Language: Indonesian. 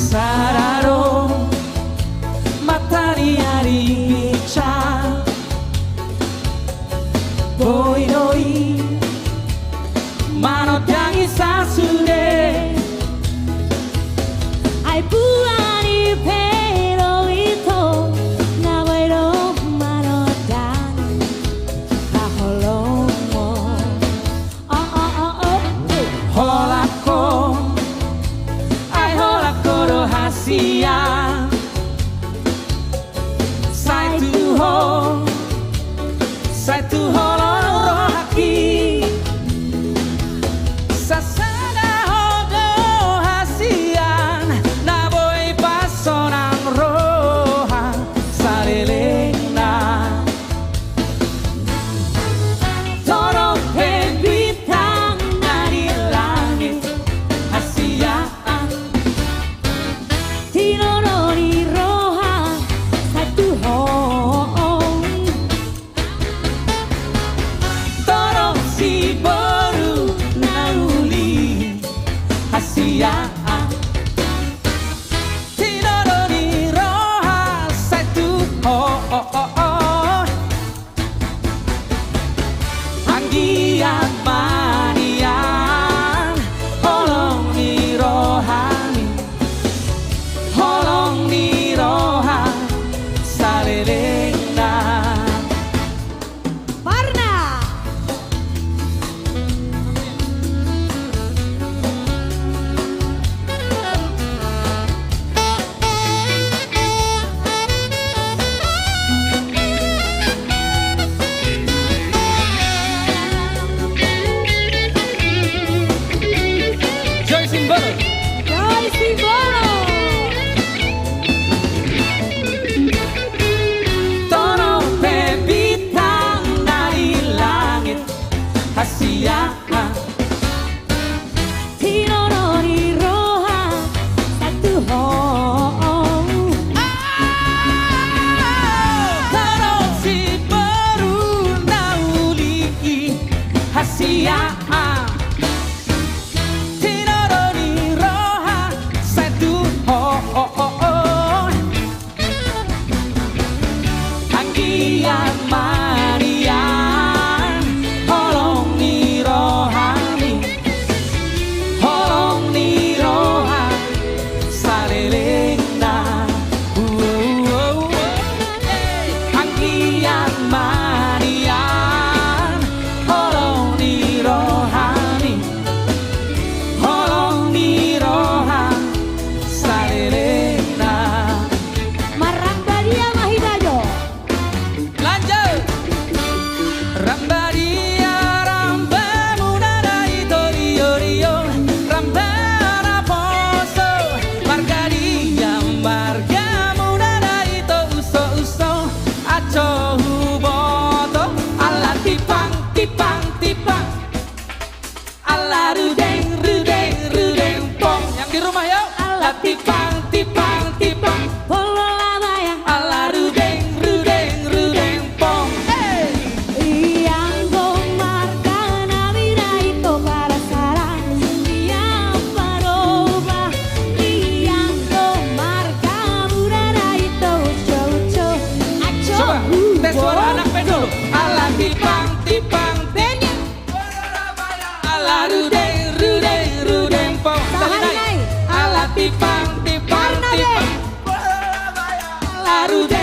Sararo matahari bicara Boiroi manotangi sasure Ai buani pero ito na wairo manotan kaholomo Holako ai holako rahasia Satu holong rohaki Sasana hodo hasian Naboy pasonang roha Salelena Torong bintang dari langit Hasiaan Tinono ni roha satu Si baru nauli hasiaan Tidak di roha satu Anggian manian Holong di rohani Holong di roha Salelena Hasiaan Tinono ni roha satu Tarong si baru nauli hasiaan Tinono ni roha satu Anggian manian Holong ni rohani Holong ni roha Salelena Anggian manian Holong ni rohani Holong ni roha Salelena Marang badia mahidayo Lanjut Rambadia ramba munada ito rio Ramba raposo Margadia marga munada ito uso Aco huboto Ala tipang Ala rudeng pong Yang di rumah yuk Ala tipang Pololama yang Ala rudeng pong Yang gomarkan amina itu para sarang Yang paroba Yang gomarkan murana itu uco Aco Coba tes suara anak band dulu. Ala tipang Bandnya Ala rudeng pong Sekali naik Ala tipang Karena deh Ala rudeng